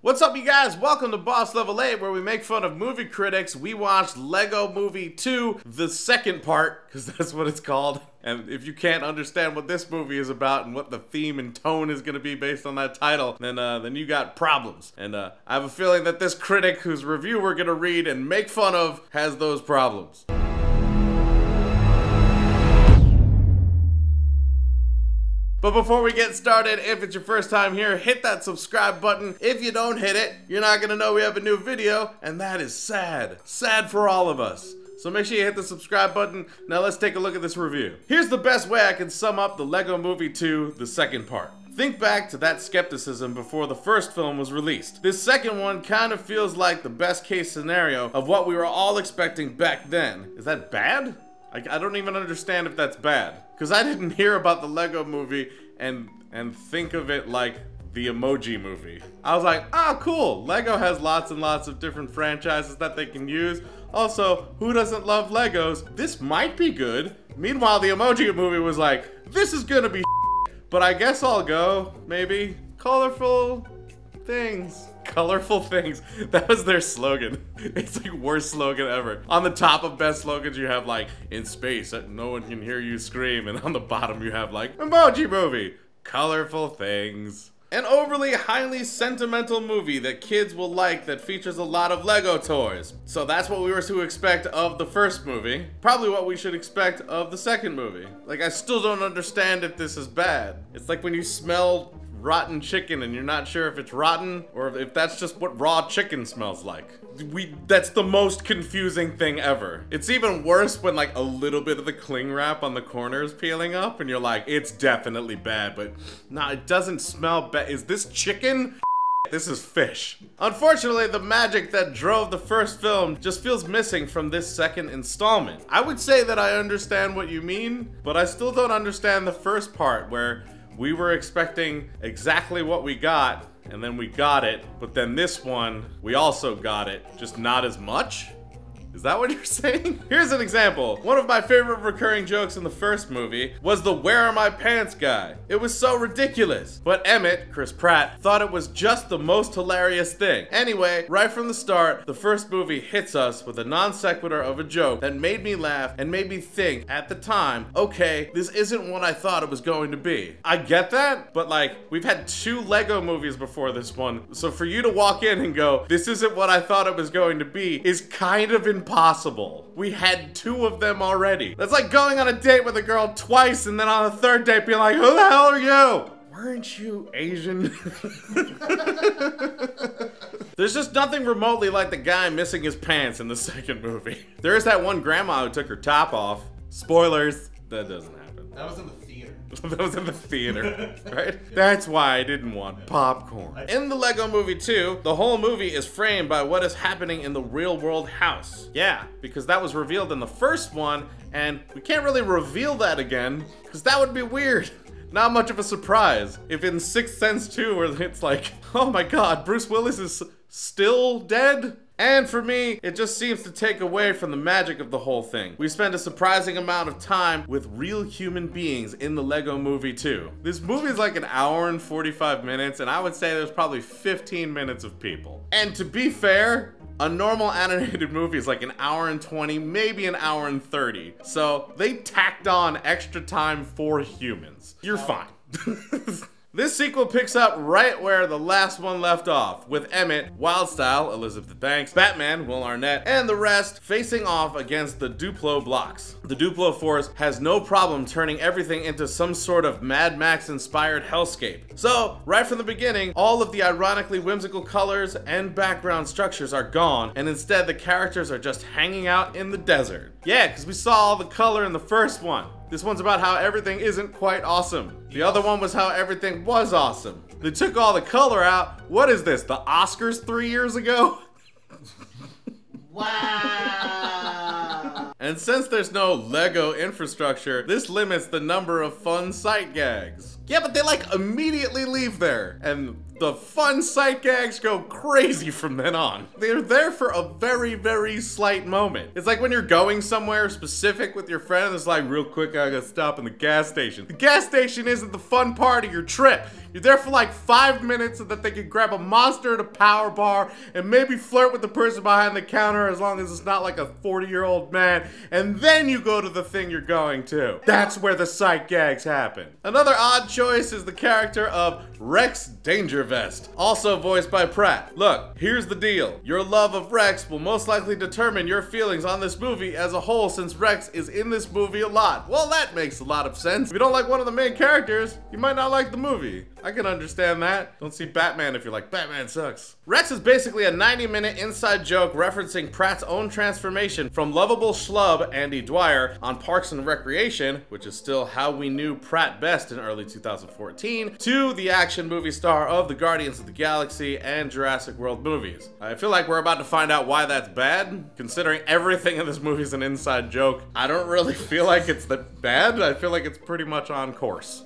What's up, you guys? Welcome to Boss Level 8, where we make fun of movie critics. We watched Lego Movie 2, the second part, because that's what it's called. And if you can't understand what this movie is about and what the theme and tone is going to be based on that title, then you got problems. And I have a feeling that this critic whose review we're going to read and make fun of has those problems. But before we get started, if it's your first time here, hit that subscribe button. If you don't hit it, you're not gonna know we have a new video, and that is sad. Sad for all of us. So make sure you hit the subscribe button. Now let's take a look at this review. Here's the best way I can sum up the Lego Movie 2, the second part. Think back to that skepticism before the first film was released. This second one kind of feels like the best case scenario of what we were all expecting back then. Is that bad? I don't even understand if that's bad. Because I didn't hear about the Lego Movie and think of it like the Emoji Movie. I was like, ah, cool. Lego has lots and lots of different franchises that they can use. Also, who doesn't love Legos? This might be good. Meanwhile, the Emoji Movie was like, this is gonna be but I guess I'll go, maybe. Colorful things. Colorful things. That was their slogan. It's like worst slogan ever. On the top of best slogans you have like, in space no one can hear you scream, and on the bottom you have like, Emoji Movie. Colorful things. An overly highly sentimental movie that kids will like that features a lot of Lego toys. So that's what we were to expect of the first movie. Probably what we should expect of the second movie. Like, I still don't understand if this is bad. It's like when you smell rotten chicken and you're not sure if it's rotten or if that's just what raw chicken smells like. That's the most confusing thing ever. It's even worse when like a little bit of the cling wrap on the corner is peeling up and you're like, it's definitely bad, but nah, it doesn't smell bad. Is this chicken? This is fish. Unfortunately, the magic that drove the first film just feels missing from this second installment. I would say that I understand what you mean, but I still don't understand the first part where we were expecting exactly what we got, and then we got it, but then this one, we also got it, just not as much? Is that what you're saying? Here's an example. One of my favorite recurring jokes in the first movie was the "where are my pants" guy. It was so ridiculous. But Emmett, Chris Pratt, thought it was just the most hilarious thing. Anyway, right from the start, the first movie hits us with a non sequitur of a joke that made me laugh and made me think at the time, okay, this isn't what I thought it was going to be. I get that, but like, we've had 2 Lego movies before this one, so for you to walk in and go, this isn't what I thought it was going to be, is kind of impossible. We had 2 of them already. That's like going on a date with a girl twice and then on the 3rd date being like, who the hell are you? Weren't you Asian? There's just nothing remotely like the guy missing his pants in the second movie. There is that one grandma who took her top off. Spoilers, that doesn't happen. That was in the theater. That was in the theater, right? That's why I didn't want popcorn. In the Lego Movie 2, the whole movie is framed by what is happening in the real world house. Yeah, because that was revealed in the first one, and we can't really reveal that again, because that would be weird. Not much of a surprise. If in Sixth Sense 2, where it's like, oh my god, Bruce Willis is still dead? And for me, it just seems to take away from the magic of the whole thing. We spend a surprising amount of time with real human beings in the Lego Movie 2. This movie is like an hour and 45 minutes, and I would say there's probably 15 minutes of people. And to be fair, a normal animated movie is like an hour and 20, maybe an hour and 30. So they tacked on extra time for humans. You're fine. This sequel picks up right where the last one left off, with Emmett, Wildstyle, Elizabeth Banks, Batman, Will Arnett, and the rest facing off against the Duplo blocks. The Duplo force has no problem turning everything into some sort of Mad Max-inspired hellscape. So, right from the beginning, all of the ironically whimsical colors and background structures are gone, and instead the characters are just hanging out in the desert. Yeah, because we saw all the color in the first one. This one's about how everything isn't quite awesome. The other one was how everything was awesome. They took all the color out. What is this, the Oscars 3 years ago? Wow! And since there's no Lego infrastructure, this limits the number of fun sight gags. Yeah, but they like immediately leave there, and the fun sight gags go crazy from then on. They're there for a very, very slight moment. It's like when you're going somewhere specific with your friend, and it's like, real quick, I gotta stop in the gas station. The gas station isn't the fun part of your trip. You're there for like 5 minutes so that they can grab a Monster at a power bar and maybe flirt with the person behind the counter as long as it's not like a 40-year-old man, and then you go to the thing you're going to. That's where the sight gags happen. Another odd choice is the character of Rex Dangervest, also voiced by Pratt. Look, here's the deal. Your love of Rex will most likely determine your feelings on this movie as a whole, since Rex is in this movie a lot. Well, that makes a lot of sense. If you don't like one of the main characters, you might not like the movie. I can understand that. Don't see Batman if you're like, Batman sucks. Rex is basically a 90-minute inside joke referencing Pratt's own transformation from lovable schlub Andy Dwyer on Parks and Recreation, which is still how we knew Pratt best in early 2014, to the action movie star of the Guardians of the Galaxy and Jurassic World movies. I feel like we're about to find out why that's bad, considering everything in this movie is an inside joke. I don't really feel like it's that bad. I feel like it's pretty much on course.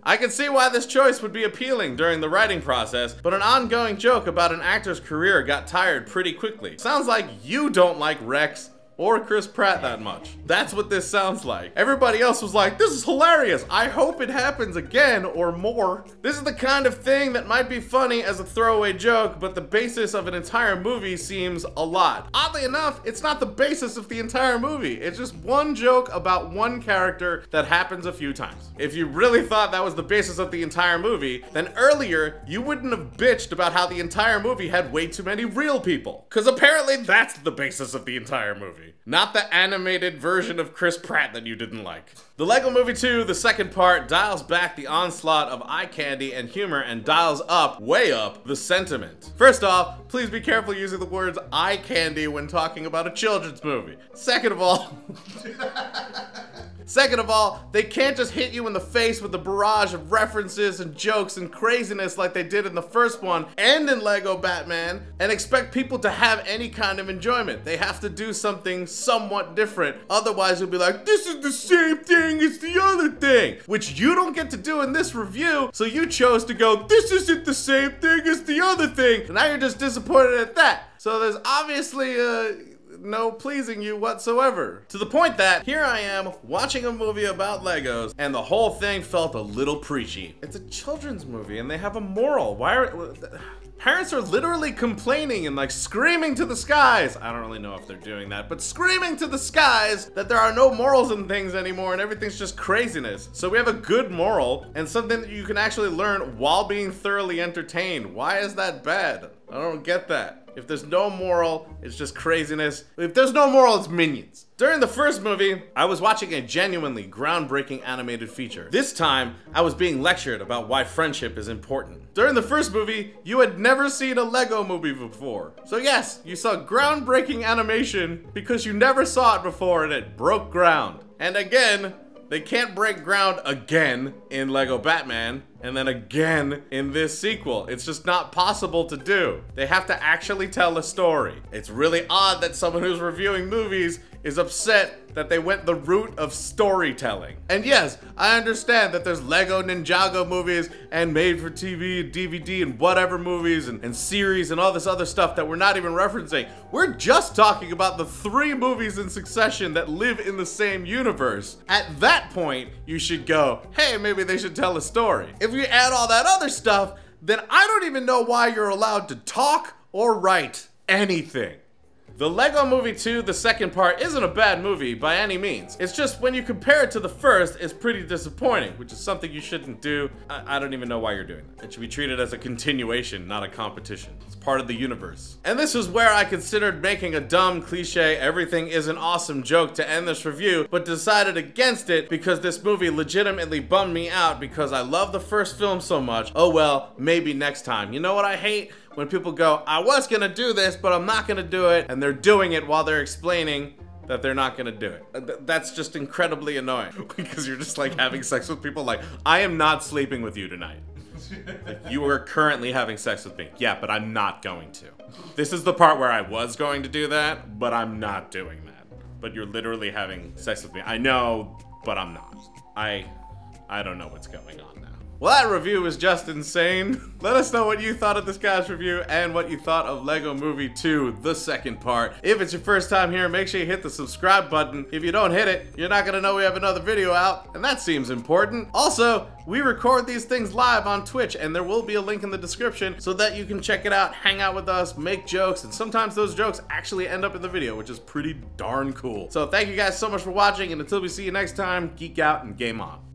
I can see why this choice would be appealing during the writing process, but an ongoing joke about an actor's career got tired pretty quickly. Sounds like you don't like Rex or Chris Pratt that much. That's what this sounds like. Everybody else was like, this is hilarious. I hope it happens again or more. This is the kind of thing that might be funny as a throwaway joke, but the basis of an entire movie seems a lot. Oddly enough, it's not the basis of the entire movie. It's just one joke about one character that happens a few times. If you really thought that was the basis of the entire movie, then earlier you wouldn't have bitched about how the entire movie had way too many real people. Because apparently that's the basis of the entire movie. Not the animated version of Chris Pratt that you didn't like. The Lego Movie 2, the second part, dials back the onslaught of eye candy and humor and dials up, way up, the sentiment. First off, please be careful using the words eye candy when talking about a children's movie. Second of all, they can't just hit you in the face with a barrage of references and jokes and craziness like they did in the first one and in Lego Batman and expect people to have any kind of enjoyment. They have to do something somewhat different. Otherwise, you'll be like, this is the same thing as the other thing, which you don't get to do in this review, so you chose to go, this isn't the same thing as the other thing. And now you're just disappointed at that. So there's obviously no pleasing you whatsoever. To the point that here I am watching a movie about Legos and the whole thing felt a little preachy. It's a children's movie and they have a moral. Why are parents are literally complaining and like screaming to the skies. I don't really know if they're doing that, but screaming to the skies that there are no morals in things anymore and everything's just craziness. So we have a good moral and something that you can actually learn while being thoroughly entertained. Why is that bad? I don't get that. If there's no moral, it's just craziness. If there's no moral, it's Minions. During the first movie, I was watching a genuinely groundbreaking animated feature. This time, I was being lectured about why friendship is important. During the first movie, you had never seen a Lego movie before. So yes, you saw groundbreaking animation because you never saw it before and it broke ground. And again, they can't break ground again in Lego Batman and then again in this sequel. It's just not possible to do. They have to actually tell a story. It's really odd that someone who's reviewing movies is upset that they went the route of storytelling. And yes, I understand that there's Lego Ninjago movies and made-for-TV and DVD and whatever movies and series and all this other stuff that we're not even referencing. We're just talking about the 3 movies in succession that live in the same universe. At that point, you should go, hey, maybe they should tell a story. If you add all that other stuff, then I don't even know why you're allowed to talk or write anything. The Lego Movie 2, the second part, isn't a bad movie by any means. It's just when you compare it to the first, it's pretty disappointing, which is something you shouldn't do. I don't even know why you're doing that. It should be treated as a continuation, not a competition. It's part of the universe. And this is where I considered making a dumb, cliche, everything is an awesome joke to end this review, but decided against it because this movie legitimately bummed me out because I love the first film so much. Oh well, maybe next time. You know what I hate? When people go, I was gonna do this, but I'm not gonna do it, and they're doing it while they're explaining that they're not gonna do it. That's just incredibly annoying because you're just like having sex with people like, I am not sleeping with you tonight. Like, you are currently having sex with me. Yeah, but I'm not going to. This is the part where I was going to do that, but I'm not doing that. But you're literally having sex with me. I know, but I'm not. I don't know what's going on now. Well, that review was just insane. Let us know what you thought of this guy's review and what you thought of Lego Movie 2, the second part. If it's your first time here, make sure you hit the subscribe button. If you don't hit it, you're not gonna know we have another video out, and that seems important. Also, we record these things live on Twitch, and there will be a link in the description so that you can check it out, hang out with us, make jokes, and sometimes those jokes actually end up in the video, which is pretty darn cool. So thank you guys so much for watching, and until we see you next time, geek out and game on.